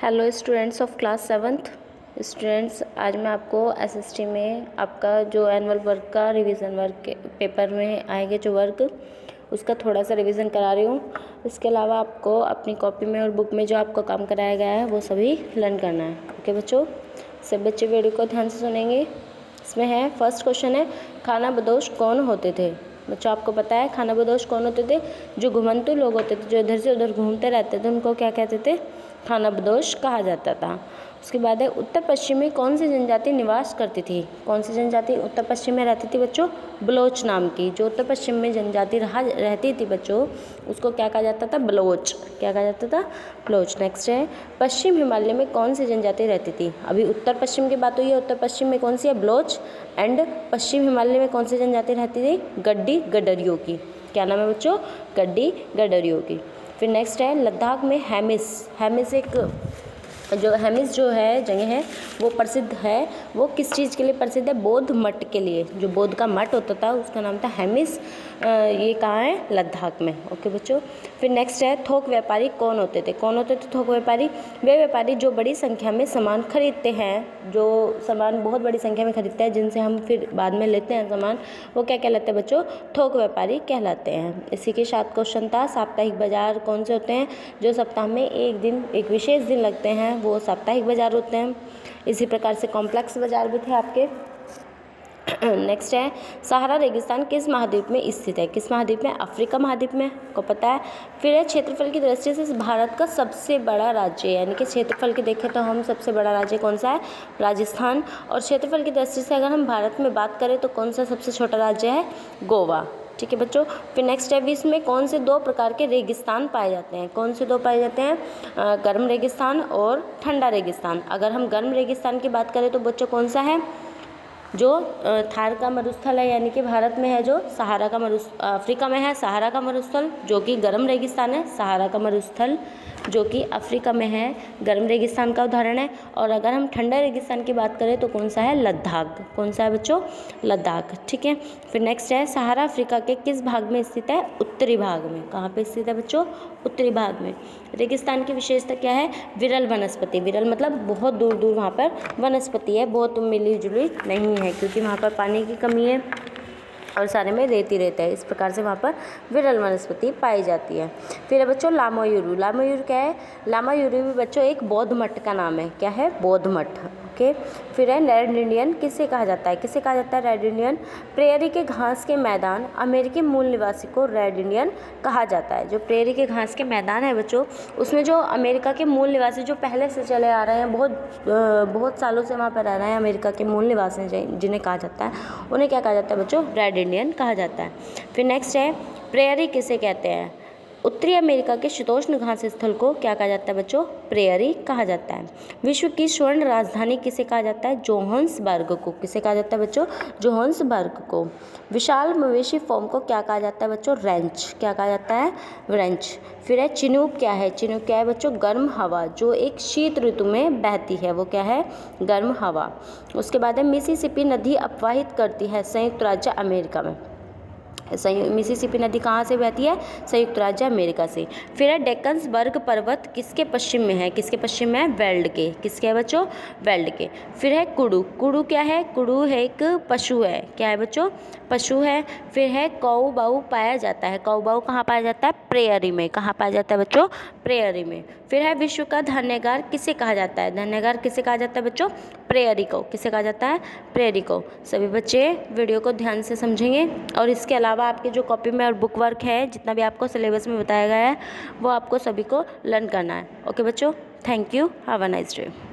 Hello students of class 7th students, आज मैं आपको एसएसटी में आपका जो एनुअल वर्क का रिवीजन वर्क पेपर में आएंगे जो वर्क उसका थोड़ा सा रिवीजन करा रही हूँ। इसके अलावा आपको अपनी कॉपी में और बुक में जो आपको काम कराया गया है वो सभी लर्न करना है। ओके बच्चों, सब बच्चे वीडियो को ध्यान से सुनेंगे। इसमें है फर्स्ट क्वेश्चन है, खानाबदोश कौन होते थे। बच्चों आपको पता है खानाबदोश कौन होते थे? जो घुमंतु लोग होते थे, जो इधर से उधर घूमते रहते थे, उनको क्या कहते थे? खानाबदोश कहा जाता था। उसके बाद है, उत्तर पश्चिम में कौन सी जनजाति निवास करती थी। कौन सी जनजाति उत्तर पश्चिम में रहती थी बच्चों? बलोच नाम की। जो उत्तर पश्चिम में जनजाति रहती थी बच्चों, उसको क्या कहा जाता था? बलोच। क्या कहा जाता था? बलोच। नेक्स्ट है, पश्चिम हिमालय में कौन सी जनजाति रहती थी। अभी उत्तर पश्चिम की बात हुई है, उत्तर पश्चिम में कौन सी है? बलोच। एंड पश्चिम हिमालय में कौन सी जनजाति रहती थी? गड्डी गडरियों की। क्या नाम है बच्चों? गड्डी गडरियों की। फिर नेक्स्ट है, लद्दाख में हेमिस एक जो है जगह है वो प्रसिद्ध है। वो किस चीज़ के लिए प्रसिद्ध है? बौद्ध मठ के लिए। जो बौद्ध का मठ होता था उसका नाम था हेमिस। ये कहाँ है? लद्दाख में। ओके बच्चों। फिर नेक्स्ट है, थोक व्यापारी कौन होते थे। कौन होते थे थोक व्यापारी? वे व्यापारी जो बड़ी संख्या में सामान खरीदते हैं, जो सामान बहुत बड़ी संख्या में खरीदते हैं, जिनसे हम फिर बाद में लेते हैं सामान, वो क्या कहलाते हैं बच्चों? थोक व्यापारी कहलाते हैं। इसी के साथ क्वेश्चन था, साप्ताहिक बाजार कौन से होते हैं? जो सप्ताह में एक दिन, एक विशेष दिन लगते हैं, वो साप्ताहिक बाजार होते हैं। इसी प्रकार से कॉम्प्लेक्स बाजार भी थे आपके। नेक्स्ट है, सहारा रेगिस्तान किस महाद्वीप में स्थित है। किस महाद्वीप में? अफ्रीका महाद्वीप में, को पता है। फिर है, क्षेत्रफल की दृष्टि से भारत का सबसे बड़ा राज्य, यानी कि क्षेत्रफल की देखें तो हम सबसे बड़ा राज्य कौन सा है? राजस्थान। और क्षेत्रफल की दृष्टि से अगर हम भारत में बात करें तो कौन सा सबसे छोटा राज्य है? गोवा। ठीक है बच्चों। फिर नेक्स्ट है, विश्व में कौन से दो प्रकार के रेगिस्तान पाए जाते हैं। कौन से दो पाए जाते हैं? गर्म रेगिस्तान और ठंडा रेगिस्तान। अगर हम गर्म रेगिस्तान की बात करें तो बच्चों कौन सा है? जो थार का मरुस्थल है, यानी कि भारत में है, जो सहारा का अफ्रीका में है सहारा का मरुस्थल, जो कि गर्म रेगिस्तान है। सहारा का मरुस्थल जो कि अफ्रीका में है, गर्म रेगिस्तान का उदाहरण है। और अगर हम ठंडा रेगिस्तान की बात करें तो कौन सा है? लद्दाख। कौन सा है बच्चों? लद्दाख। ठीक है। फिर नेक्स्ट है, सहारा अफ्रीका के किस भाग में स्थित है? उत्तरी भाग में। कहाँ पे स्थित है बच्चों? उत्तरी भाग में। रेगिस्तान की विशेषता क्या है? विरल वनस्पति। विरल मतलब बहुत दूर दूर वहाँ पर वनस्पति है, बहुत मिली जुली नहीं है, क्योंकि वहाँ पर पानी की कमी है और सारे में रेती रहता है। इस प्रकार से वहाँ पर विरल वनस्पति पाई जाती है। फिर है बच्चों लामायुरु। लामायुरु क्या है? लामायुरु भी बच्चों एक बौद्ध मठ का नाम है। क्या है? बौद्ध मठ। ओके। फिर है, रेड इंडियन किसे कहा जाता है? किसे कहा जाता है रेड इंडियन? प्रेयरी के घास के मैदान अमेरिकी मूल निवासी को रेड इंडियन कहा जाता है। जो प्रेयरी के घास के मैदान है बच्चों, उसमें जो अमेरिका के मूल निवासी जो पहले से चले आ रहे हैं, बहुत सालों से वहाँ पर रह रहे हैं, अमेरिका के मूल निवासी जिन्हें कहा जाता है, उन्हें क्या कहा जाता है बच्चों? रेड इंडियन कहा जाता है। फिर नेक्स्ट है, प्रेयरी किसे कहते हैं? उत्तरी अमेरिका के शीतोष्ण घास स्थल को क्या कहा जाता है बच्चों? प्रेयरी कहा जाता है। विश्व की स्वर्ण राजधानी किसे कहा जाता है? जोहान्सबर्ग को। किसे कहा जाता है बच्चों? जोहान्सबर्ग को। विशाल मवेशी फॉर्म को क्या कहा जाता है बच्चों? रेंच। क्या कहा जाता है? रेंच। फिर है, चिनूक क्या है? चिनूक क्या है बच्चों? गर्म हवा, जो एक शीत ऋतु में बहती है, वो क्या है? गर्म हवा। उसके बाद है, मिसिसिपी नदी अपवाहित करती है संयुक्त राज्य अमेरिका में। मिसिसिपी नदी कहाँ से बहती है? संयुक्त राज्य अमेरिका से। फिर है, डेक्कन्सबर्ग पर्वत किसके पश्चिम में है? किसके पश्चिम में है? वेल्ड के। किसके है बच्चों? वेल्ड के। फिर है, कुडू। कुडू क्या है? कुडू है एक पशु है। क्या है बच्चों? पशु है। फिर है, काऊ-बाऊ पाया जाता है। काऊ-बाऊ कहाँ पाया जाता है? प्रेयरी में। कहाँ पाया जाता है बच्चों? प्रेयरी में। फिर है, विश्व का धान्यागार किसे कहा जाता है? धान्यागार किसे कहा जाता है बच्चों? प्रेयरी को। किसे कहा जाता है? प्रेयरी को। सभी बच्चे वीडियो को ध्यान से समझेंगे। और इसके अलावा आपके जो कॉपी में और बुक वर्क है, जितना भी आपको सिलेबस में बताया गया है, वो आपको सभी को लर्न करना है। ओके बच्चों, thank you, have a nice day.